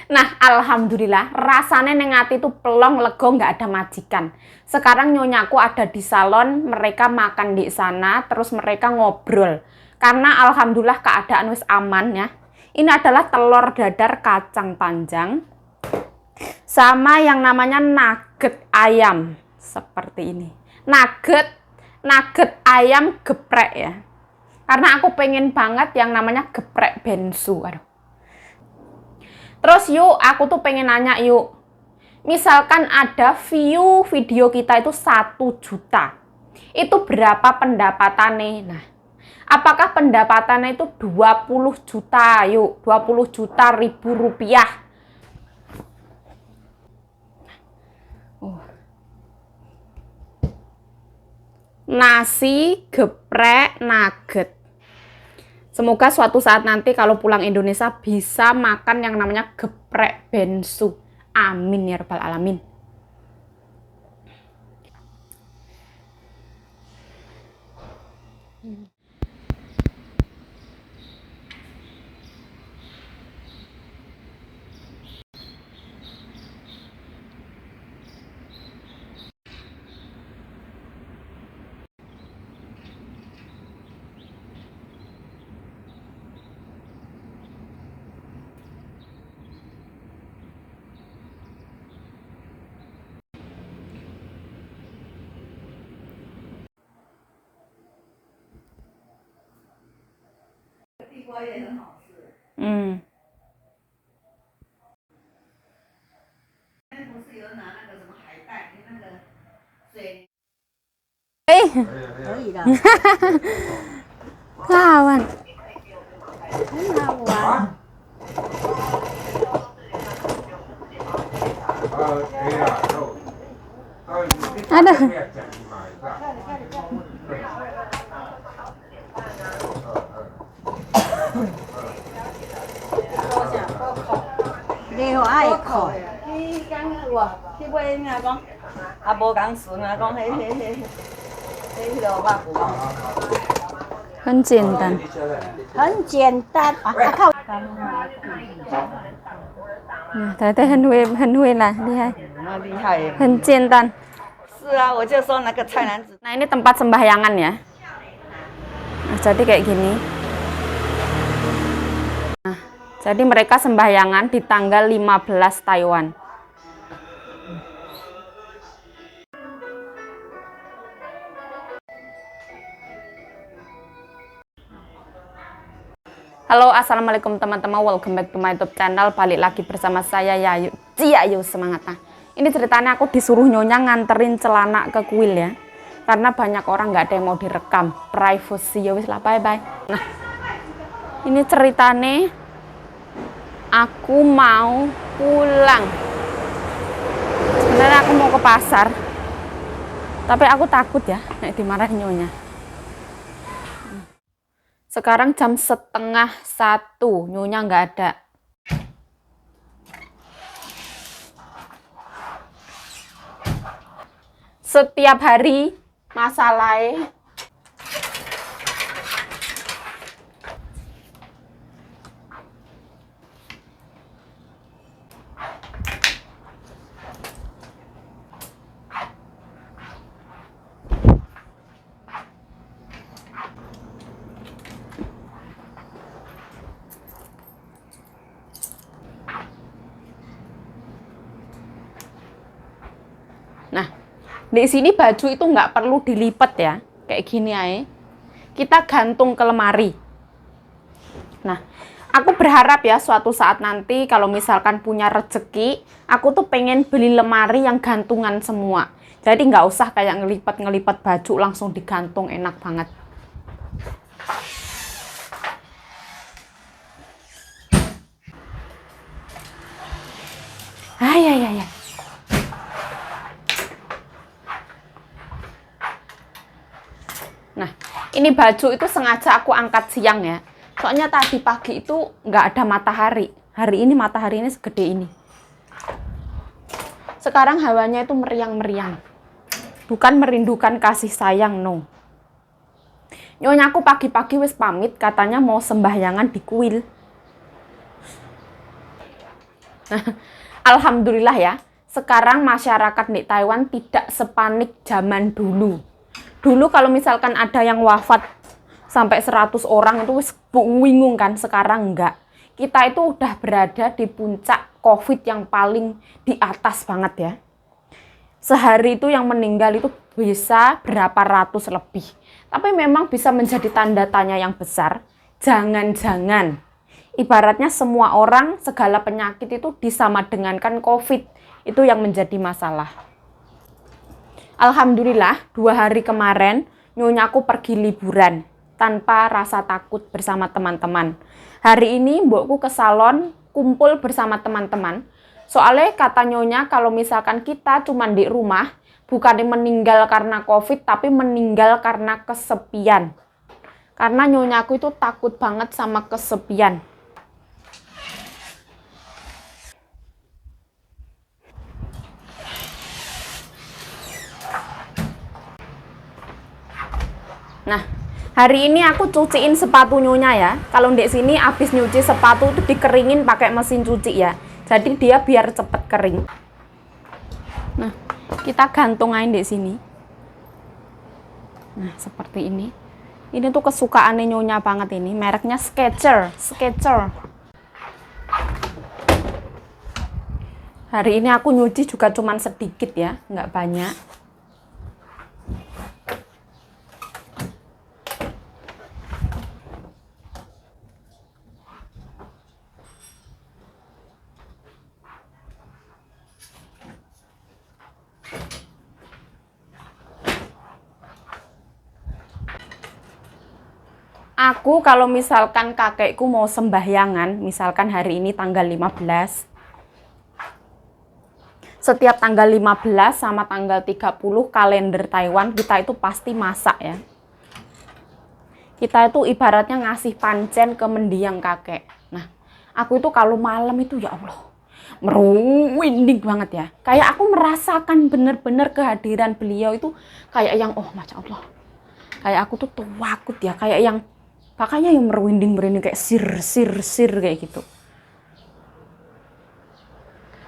Nah, alhamdulillah rasanya neng ati itu pelong lego, nggak ada majikan. Sekarang nyonyaku ada di salon, mereka makan di sana, terus mereka ngobrol. Karena alhamdulillah keadaan wis aman ya. Ini adalah telur dadar kacang panjang sama yang namanya nugget ayam seperti ini. Nugget ayam geprek ya. Karena aku pengen banget yang namanya geprek bensu. Aduh. Terus yuk, aku tuh pengen nanya yuk. Misalkan ada view video kita itu 1 juta. Itu berapa pendapatannya? Nah, apakah pendapatannya itu 20 juta? Yuk, 20 juta ribu rupiah. Nasi geprek nugget. Semoga suatu saat nanti kalau pulang Indonesia bisa makan yang namanya geprek bensu. Amin ya rabbal alamin. Hmm. Kawan. Ada. Leo ai khổ. Cái cắn ủa, cái quên nghe con. À bố cắn xuống à con thế đồ ba của con. 很简单。很简单啊，靠。 Tete很会lah, lihat. 那厉害。很简单。是啊，我就说那个菜篮子。 Nah, ini tempat sembahyangan ya. Nah, jadi kayak gini. Nah, jadi mereka sembahyangan di tanggal 15 Taiwan. Halo, assalamualaikum teman-teman, welcome back to my YouTube channel. Balik lagi bersama saya Yayu. Ayo semangat. Nah, ini ceritanya aku disuruh nyonya nganterin celana ke kuil ya, karena banyak orang nggak ada yang mau direkam, privacy ya wis lah, bye bye. Nah, ini ceritanya aku mau pulang. Sebenarnya aku mau ke pasar, tapi aku takut ya nek dimarahin nyonya. Sekarang jam 12:30, nyonya nggak ada. Setiap hari masalahnya nah, di sini baju itu nggak perlu dilipat ya, kayak gini aja. Kita gantung ke lemari. Nah, aku berharap ya suatu saat nanti kalau misalkan punya rezeki, aku tuh pengen beli lemari yang gantungan semua. Jadi nggak usah kayak ngelipat baju langsung digantung, enak banget. Ay. Nah, ini baju itu sengaja aku angkat siang ya. Soalnya tadi pagi itu nggak ada matahari. Hari ini mataharinya segede ini. Sekarang hawanya itu meriang-meriang. Bukan merindukan kasih sayang, no. Nyonya aku pagi-pagi wis pamit, katanya mau sembahyangan di kuil. Alhamdulillah ya, sekarang masyarakat di Taiwan tidak sepanik zaman dulu. Dulu kalau misalkan ada yang wafat sampai 100 orang itu bingung kan, sekarang enggak. Kita itu udah berada di puncak COVID yang paling di atas banget ya. Sehari itu yang meninggal itu bisa berapa ratus lebih. Tapi memang bisa menjadi tanda tanya yang besar. Jangan-jangan ibaratnya semua orang, segala penyakit itu disamadengankan COVID. Itu yang menjadi masalah. Alhamdulillah, 2 hari kemarin, nyonyaku pergi liburan tanpa rasa takut bersama teman-teman. Hari ini, mbokku ke salon, kumpul bersama teman-teman. Soalnya kata nyonya, kalau misalkan kita cuma di rumah, bukan meninggal karena COVID, tapi meninggal karena kesepian. Karena nyonyaku itu takut banget sama kesepian. Nah, hari ini aku cuciin sepatu nyonya ya. Kalau di sini habis nyuci sepatu itu dikeringin pakai mesin cuci ya. Jadi dia biar cepet kering. Nah, kita gantung aja di sini. Nah, seperti ini. Ini tuh kesukaannya nyonya banget ini. Mereknya Skechers. Hari ini aku nyuci juga cuman sedikit ya, nggak banyak. Aku kalau misalkan kakekku mau sembahyangan, misalkan hari ini tanggal 15, setiap tanggal 15 sama tanggal 30 kalender Taiwan, kita itu pasti masak ya. Kita itu ibaratnya ngasih pancen ke mendiang kakek. Nah, aku itu kalau malam itu ya Allah, merinding banget ya. Kayak aku merasakan bener-bener kehadiran beliau itu kayak yang, oh Masya Allah. Kayak aku tuh takut ya, kayak yang makanya yang merinding kayak sir kayak gitu.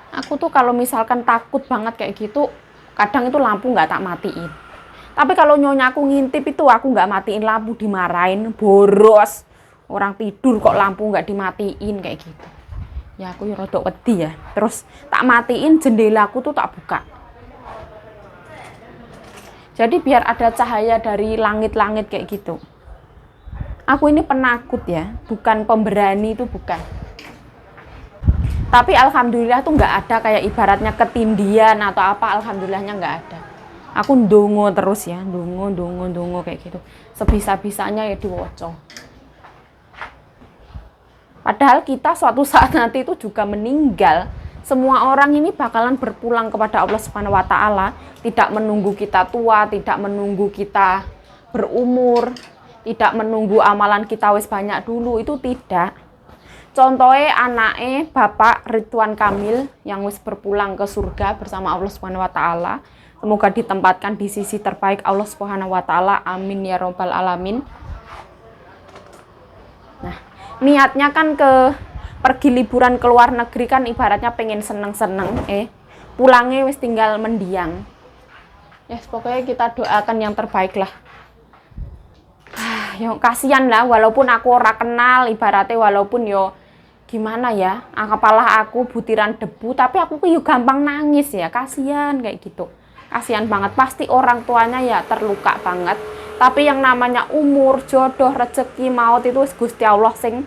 Aku tuh kalau misalkan takut banget kayak gitu, kadang itu lampu nggak tak matiin. Tapi kalau nyonya aku ngintip itu aku nggak matiin lampu, dimarahin, boros. Orang tidur kok lampu nggak dimatiin kayak gitu. Ya aku ya rodok wedi ya. Terus tak matiin jendelaku tuh tak buka. Jadi biar ada cahaya dari langit-langit kayak gitu. Aku ini penakut ya, bukan pemberani, itu bukan. Tapi alhamdulillah tuh nggak ada kayak ibaratnya ketindian atau apa, alhamdulillahnya nggak ada. Aku ndongo terus ya, ndongo kayak gitu. Sebisa-bisanya ya diwoco. Padahal kita suatu saat nanti itu juga meninggal. Semua orang ini bakalan berpulang kepada Allah Subhanahu wa Ta'ala, tidak menunggu kita tua, tidak menunggu kita berumur, tidak menunggu amalan kita wis banyak dulu, itu tidak. Contohnya anaknya Bapak Ridwan Kamil yang wis berpulang ke surga bersama Allah Subhanahu wa Ta'ala. Semoga ditempatkan di sisi terbaik Allah Subhanahu wa Ta'ala. Amin ya robbal alamin. Nah, niatnya kan pergi liburan ke luar negeri kan ibaratnya pengen seneng-seneng, pulangnya wis tinggal mendiang. Ya, pokoknya kita doakan yang terbaik lah. Ya kasihan lah, walaupun aku ora kenal, ibaratnya walaupun yo gimana ya, apalah aku butiran debu, tapi aku yo gampang nangis ya, kasihan kayak gitu. Kasihan banget, pasti orang tuanya ya terluka banget. Tapi yang namanya umur, jodoh, rezeki, maut itu Gusti Allah sing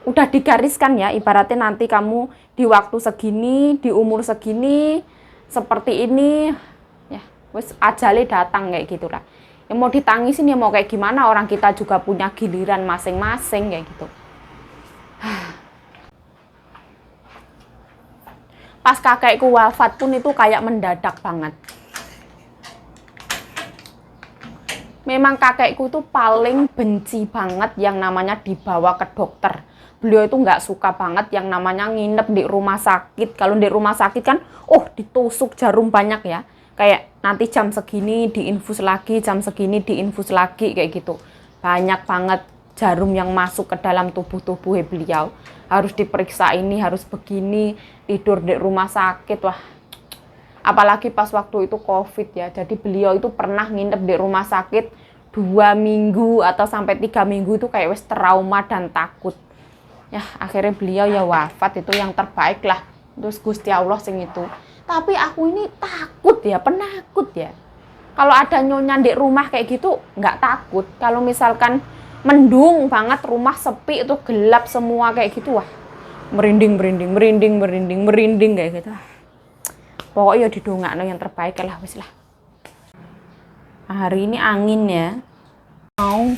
udah digariskan ya, ibaratnya nanti kamu di waktu segini, di umur segini, seperti ini, ya wis ajale datang kayak gitulah. Yang mau ditangisin ya mau kayak gimana, orang kita juga punya giliran masing-masing kayak gitu. Pas kakekku wafat pun itu kayak mendadak banget. Memang kakekku tuh paling benci banget yang namanya dibawa ke dokter. Beliau itu nggak suka banget yang namanya nginep di rumah sakit. Kalau di rumah sakit kan, ditusuk jarum banyak ya. Kayak nanti jam segini diinfus lagi, jam segini diinfus lagi kayak gitu. Banyak banget. jarum yang masuk ke dalam tubuh beliau. Harus diperiksa ini, harus begini, tidur di rumah sakit. Wah, apalagi pas waktu itu COVID ya. Jadi beliau itu pernah nginep di rumah sakit 2 minggu atau sampai 3 minggu itu kayak wes trauma dan takut. Ya, akhirnya beliau ya wafat. Itu yang terbaik lah. Terus Gusti Allah sing itu. Tapi aku ini takut ya, penakut ya. Kalau ada nyonya di rumah kayak gitu, nggak takut. Kalau misalkan mendung banget, rumah sepi, itu gelap semua kayak gitu, wah, merinding kayak gitu. Pokoknya didongakno yang terbaik lah, wis lah. Hari ini angin ya. Mau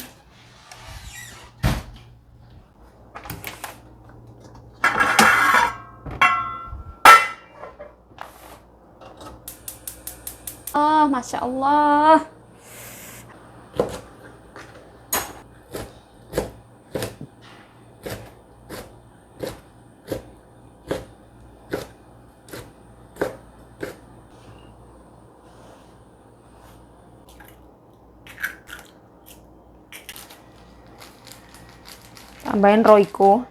oh, Masya Allah. Tambahin Royco.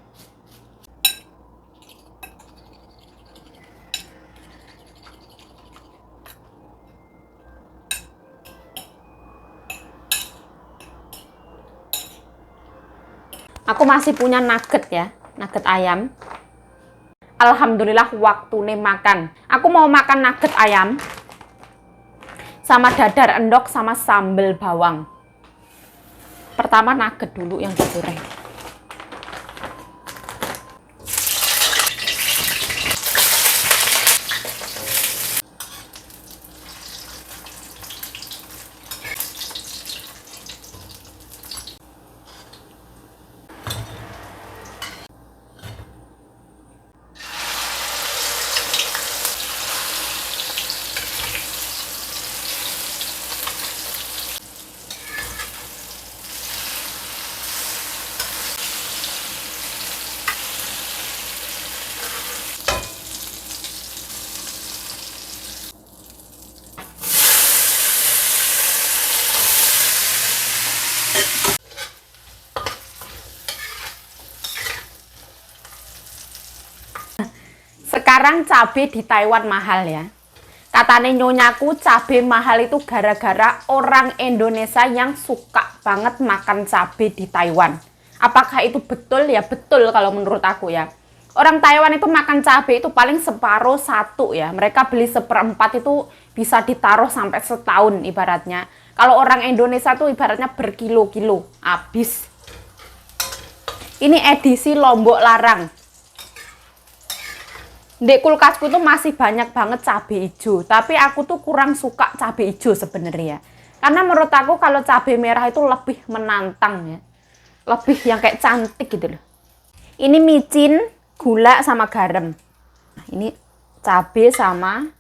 Aku masih punya nugget ya, nugget ayam. Alhamdulillah waktunya makan. Aku mau makan nugget ayam sama dadar endok sama sambal bawang. Pertama nugget dulu yang digoreng. Sekarang cabai di Taiwan mahal ya. Katanya nyonyaku cabai mahal itu gara-gara orang Indonesia yang suka banget makan cabai di Taiwan. Apakah itu betul? Ya betul kalau menurut aku ya. Orang Taiwan itu makan cabai itu paling separuh satu ya. Mereka beli 1/4 itu bisa ditaruh sampai setahun ibaratnya. Kalau orang Indonesia tuh ibaratnya berkilo-kilo habis. Ini edisi Lombok Larang. Di kulkasku tuh masih banyak banget cabai hijau, tapi aku tuh kurang suka cabai hijau sebenarnya. Karena menurut aku kalau cabai merah itu lebih menantang ya. Lebih yang kayak cantik gitu loh. Ini micin, gula sama garam. Nah, ini cabai sama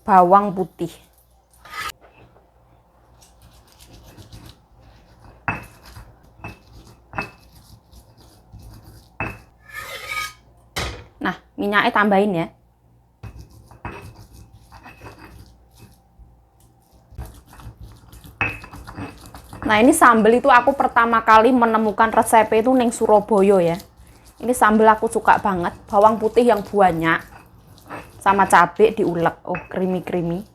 bawang putih. Nah, minyaknya tambahin ya. Nah, ini sambal itu aku pertama kali menemukan resepnya itu neng Surabaya ya. Ini sambal aku suka banget, bawang putih yang banyak sama cabai diulek. Oh, creamy.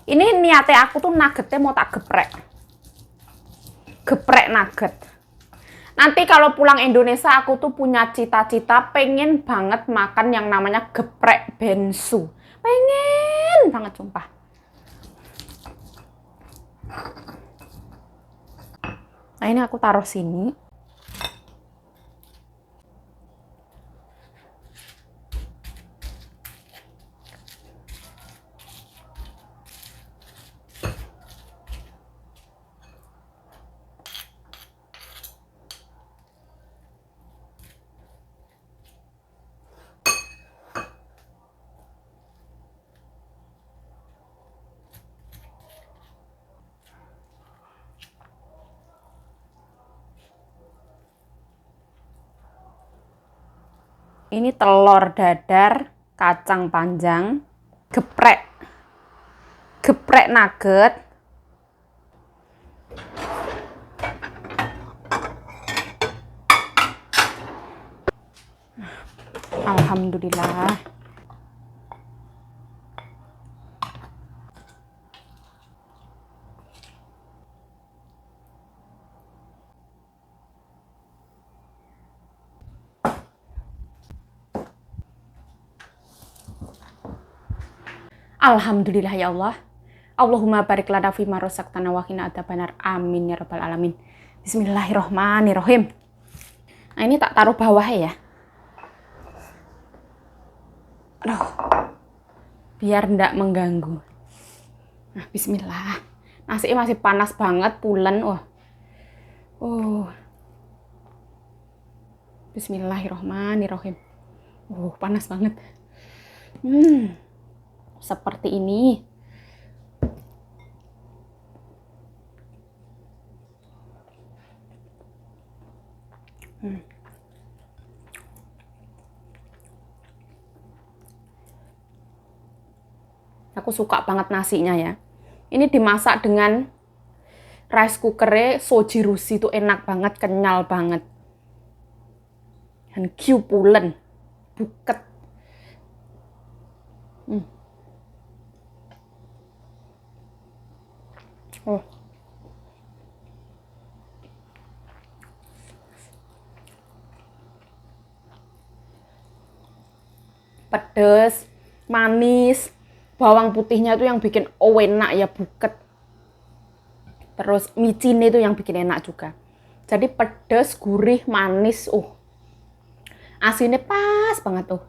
Ini niatnya aku tuh nuggetnya mau tak geprek. Geprek nugget. Nanti kalau pulang Indonesia aku tuh punya cita-cita pengen banget makan yang namanya geprek bensu. Pengen banget sumpah. Nah, ini aku taruh sini. Ini telur dadar, kacang panjang, geprek nugget. Alhamdulillah. Alhamdulillah ya Allah. Allahumma barik lana fima razaqtana wa qina adzabannar. Amin ya rabbal alamin. Bismillahirrahmanirrahim. Nah, ini tak taruh bawah ya. Aduh. Biar ndak mengganggu. Nah, bismillah. Nasi masih panas banget, pulen. Bismillahirrahmanirrahim. Panas banget. Seperti ini. Aku suka banget nasinya ya. Ini dimasak dengan rice cooker Soji Rusi, itu enak banget, kenyal banget. Dan pulen, buket. Pedes, manis, bawang putihnya itu yang bikin enak ya, buket. Terus micin itu yang bikin enak juga. Jadi pedes, gurih, manis, asinnya pas banget tuh.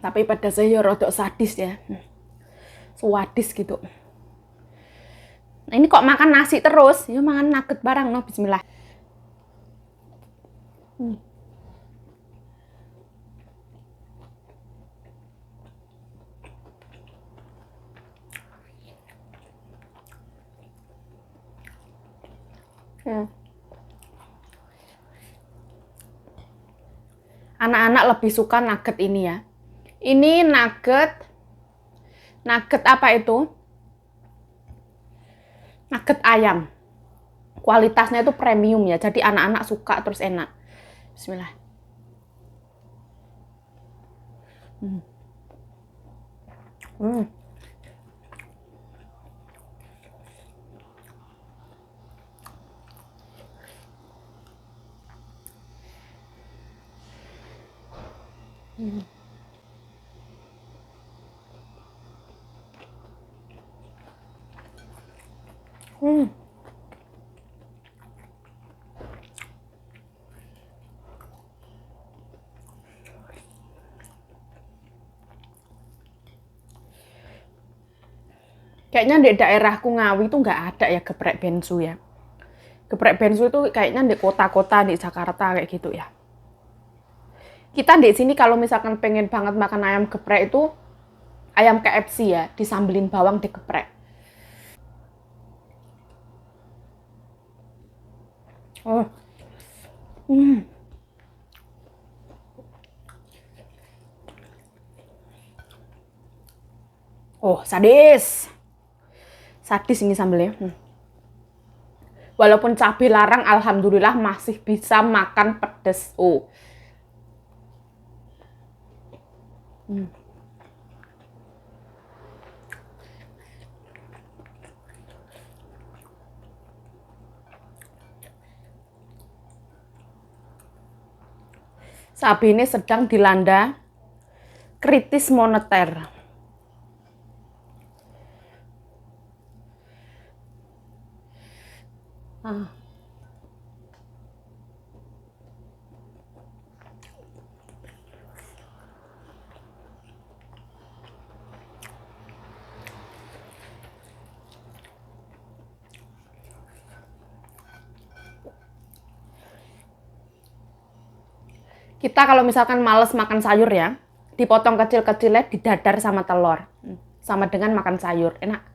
Tapi pedasnya ya rodok sadis ya. Swadis gitu. Nah, ini kok makan nasi terus? Ya makan nugget barang, no, bismillah. Anak-anak lebih suka nugget ini ya. Ini nugget apa itu? Nugget ayam. Kualitasnya itu premium ya. Jadi anak-anak suka terus enak. Bismillah. Kayaknya di daerahku Ngawi itu nggak ada ya geprek bensu ya. Geprek bensu itu kayaknya di kota-kota di Jakarta kayak gitu ya. Kita di sini kalau misalkan pengen banget makan ayam geprek itu ayam KFC ya, disambelin bawang digeprek. Sadis. Sadis ini sambelnya. Walaupun cabai larang, alhamdulillah masih bisa makan pedes. Saat ini sedang dilanda kritis moneter. Kita kalau misalkan males makan sayur ya, dipotong kecil-kecilnya, didadar sama telur. Sama dengan makan sayur, enak.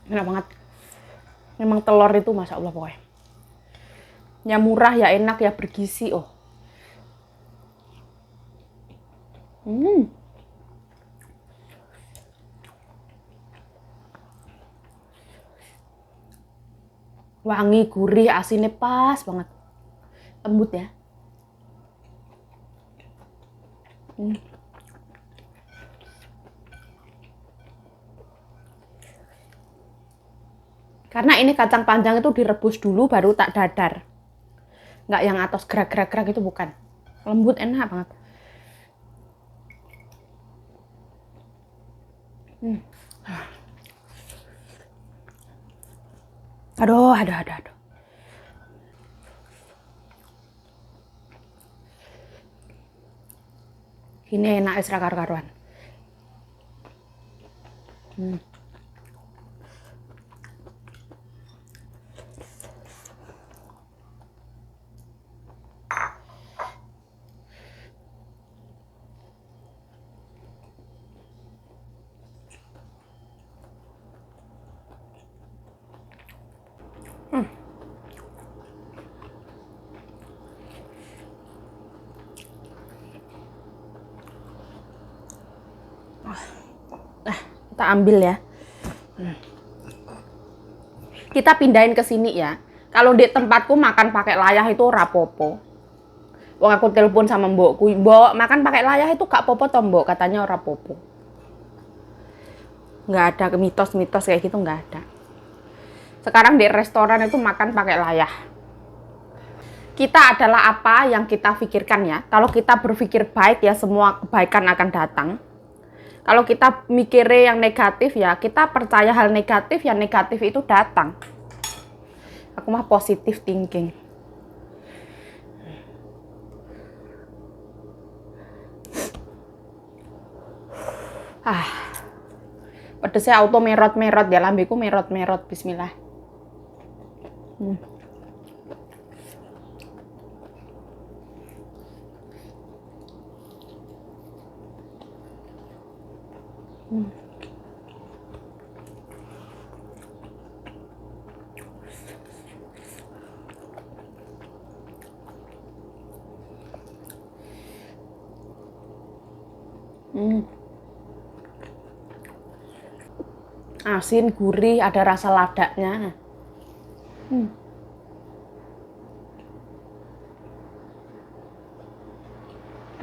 Enak banget. Memang telur itu masya Allah pokoknya. Ya murah, ya enak, ya bergizi. Oh. Wangi, gurih, asinnya pas banget. Lembut ya. Karena ini kacang panjang itu direbus dulu baru tak dadar. Nggak yang atas gerak-gerak itu bukan. Lembut, enak banget. Aduh. Ini enak esra karuan. Kita ambil ya. Kita pindahin ke sini ya. Kalau di tempatku makan pakai layah itu rapopo. Wong aku telepon sama mbokku, "Mbok, makan pakai layah itu gak popo toh, Mbok?" Katanya ora popo. Nggak ada mitos-mitos kayak gitu, nggak ada. Sekarang di restoran itu makan pakai layah. Kita adalah apa yang kita pikirkan ya. Kalau kita berpikir baik ya semua kebaikan akan datang. Kalau kita mikirnya yang negatif ya, kita percaya hal negatif, ya negatif itu datang. Aku mah positive thinking. Pedesnya auto merot-merot ya, lambeku merot-merot. Bismillah. Asin, gurih, ada rasa ladanya.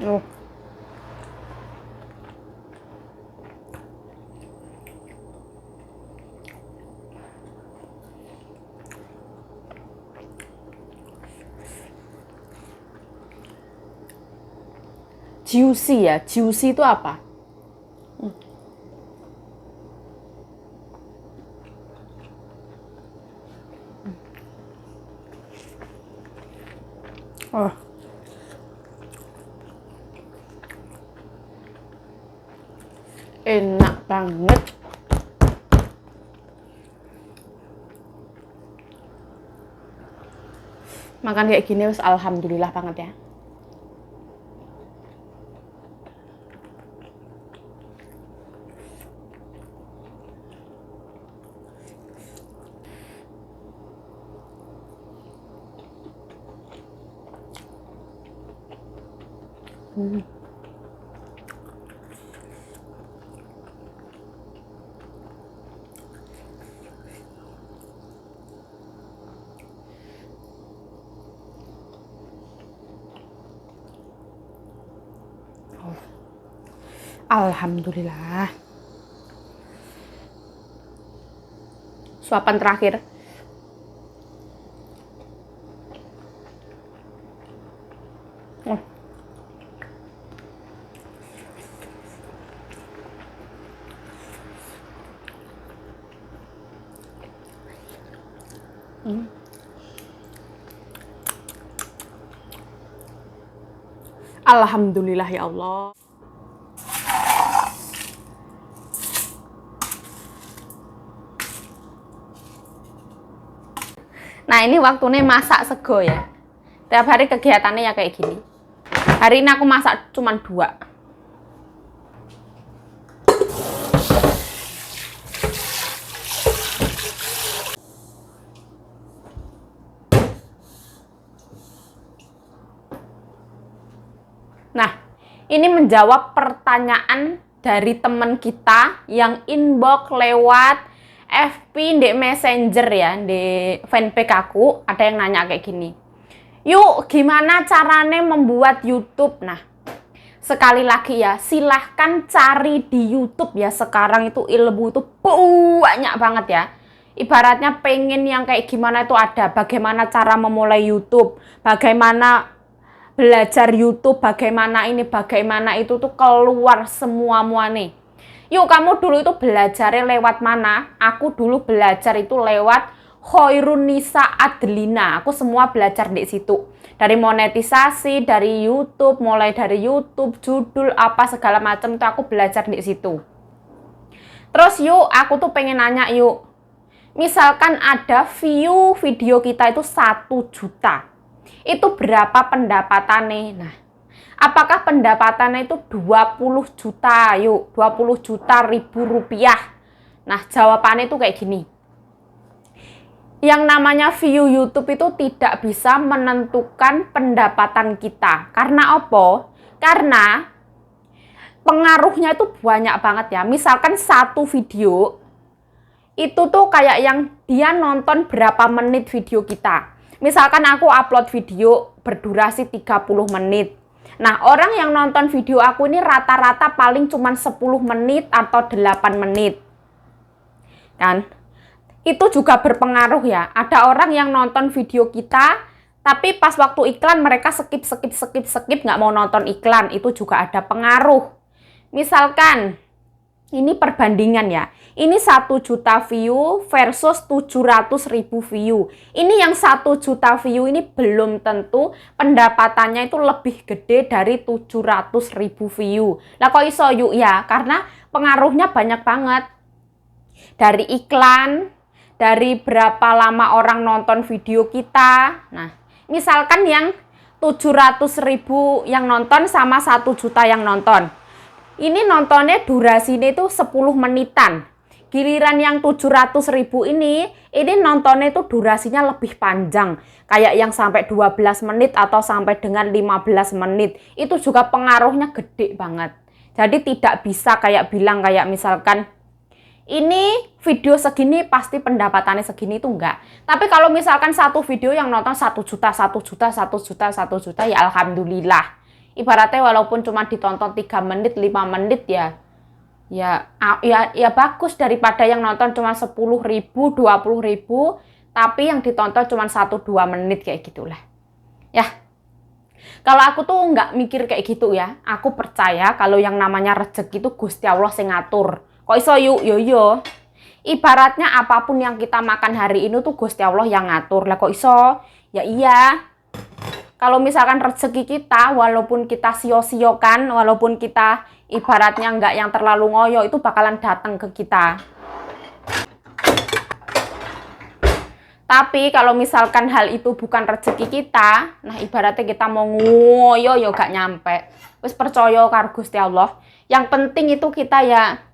Oh. Juicy ya, juicy itu apa? Oh. Enak banget. Makan kayak gini wis alhamdulillah banget ya. Alhamdulillah. Suapan terakhir. Alhamdulillah ya Allah. Nah ini waktunya masak sego ya. Tiap hari kegiatannya ya kayak gini. Hari ini aku masak cuma 2. Ini menjawab pertanyaan dari teman kita yang inbox lewat FB di Messenger ya, di fanpage aku. Ada yang nanya kayak gini. Yuk, gimana caranya membuat YouTube? Nah, sekali lagi ya, silahkan cari di YouTube ya. Sekarang itu ilmu itu banyak banget ya. Ibaratnya pengen yang kayak gimana itu ada. Bagaimana cara memulai YouTube, bagaimana belajar YouTube, bagaimana ini, bagaimana itu tuh keluar semua nih. Yuk, kamu dulu itu belajarnya lewat mana? Aku dulu belajar itu lewat Khairunisa Adlina. Aku semua belajar di situ. Dari monetisasi, dari YouTube, mulai dari YouTube, judul apa segala macam tuh aku belajar di situ. Terus yuk, aku tuh pengen nanya yuk. Misalkan ada view video kita itu 1 juta. Itu berapa pendapatannya? Nah, apakah pendapatannya itu 20 juta? Yuk, 20 juta ribu rupiah. Nah, jawabannya itu kayak gini. Yang namanya view YouTube itu tidak bisa menentukan pendapatan kita. Karena apa? Karena pengaruhnya itu banyak banget ya. Misalkan satu video itu tuh kayak yang dia nonton berapa menit video kita. Misalkan aku upload video berdurasi 30 menit. Nah, orang yang nonton video aku ini rata-rata paling cuma 10 menit atau 8 menit. Kan? Itu juga berpengaruh ya. Ada orang yang nonton video kita, tapi pas waktu iklan mereka skip, nggak mau nonton iklan. Itu juga ada pengaruh. Misalkan, ini perbandingan ya. Ini 1 juta view versus 700.000 view. Ini yang 1 juta view ini belum tentu pendapatannya itu lebih gede dari 700.000 view. Lah kok iso yuk ya? Karena pengaruhnya banyak banget. Dari iklan, dari berapa lama orang nonton video kita. Nah, misalkan yang 700.000 yang nonton sama 1 juta yang nonton. Ini nontonnya durasinya itu 10 menitan. Giliran yang 700.000 ini nontonnya itu durasinya lebih panjang. Kayak yang sampai 12 menit atau sampai dengan 15 menit. Itu juga pengaruhnya gede banget. Jadi tidak bisa kayak bilang kayak misalkan, ini video segini pasti pendapatannya segini, itu enggak. Tapi kalau misalkan satu video yang nonton 1 juta, ya alhamdulillah. Ibaratnya walaupun cuma ditonton 3 menit, 5 menit ya bagus daripada yang nonton cuma 10.000, 20.000, tapi yang ditonton cuma 1-2 menit kayak gitulah. Ya. Kalau aku tuh nggak mikir kayak gitu ya. Aku percaya kalau yang namanya rezeki itu Gusti Allah yang ngatur. Kok iso yuk, yo. Ibaratnya apapun yang kita makan hari ini tuh Gusti Allah yang ngatur. Lah kok iso? Ya iya. Kalau misalkan rezeki kita, walaupun kita sio-siokan, walaupun kita ibaratnya nggak yang terlalu ngoyo, itu bakalan datang ke kita. Tapi kalau misalkan hal itu bukan rezeki kita, nah ibaratnya kita mau ngoyo, ya gak nyampe. Wis percaya karo Gusti Allah. Yang penting itu kita ya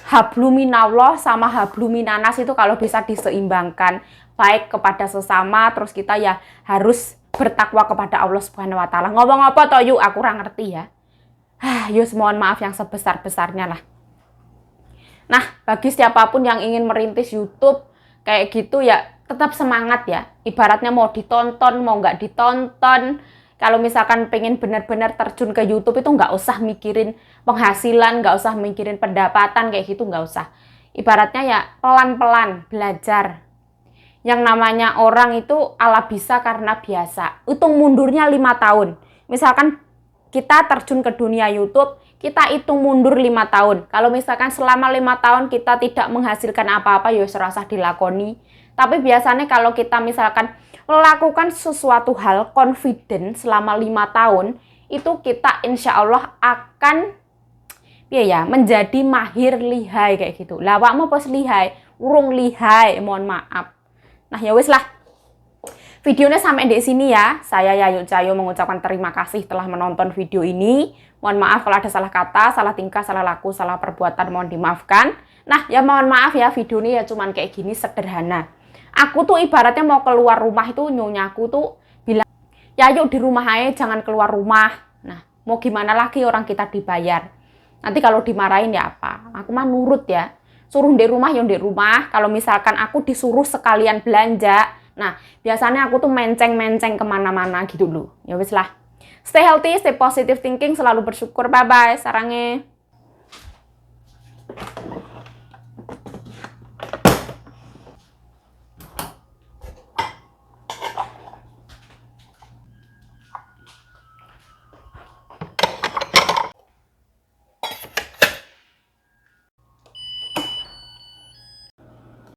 habluminallah sama habluminanas itu kalau bisa diseimbangkan. Baik kepada sesama, terus kita ya harus bertakwa kepada Allah Subhanahu wa taala. Ngomong apa toh yuk, aku kurang ngerti ya. Yus mohon maaf yang sebesar-besarnya lah. Nah, bagi siapapun yang ingin merintis YouTube kayak gitu ya tetap semangat ya. Ibaratnya mau ditonton, mau nggak ditonton. Kalau misalkan pengen benar-benar terjun ke YouTube itu nggak usah mikirin penghasilan, nggak usah mikirin pendapatan kayak gitu, nggak usah. Ibaratnya ya pelan-pelan belajar. Yang namanya orang itu ala bisa karena biasa. Hitung mundurnya 5 tahun. Misalkan kita terjun ke dunia YouTube, kita hitung mundur 5 tahun. Kalau misalkan selama 5 tahun kita tidak menghasilkan apa-apa, ya serasa dilakoni. Tapi biasanya kalau kita misalkan melakukan sesuatu hal confident selama 5 tahun, itu kita insya Allah akan menjadi mahir lihai kayak gitu. Lah awakmu pas lihai, urung lihai, mohon maaf. Nah ya wis lah. Videonya sampai di sini ya. Saya Yayu Cayo mengucapkan terima kasih telah menonton video ini. Mohon maaf kalau ada salah kata, salah tingkah, salah laku, salah perbuatan, mohon dimaafkan. Nah ya mohon maaf ya, video ini ya cuman kayak gini sederhana. Aku tuh ibaratnya mau keluar rumah itu nyonyaku tuh bilang, ya yuk di rumah aja jangan keluar rumah. Nah Mau gimana lagi orang kita dibayar. Nanti kalau dimarahin ya apa? Aku mah nurut ya. Suruh di rumah ya di rumah. Kalau misalkan aku disuruh sekalian belanja, nah biasanya aku tuh menceng-menceng kemana-mana gitu loh. Ya wis lah. Stay healthy, stay positive thinking, selalu bersyukur. Bye-bye, sarangnya.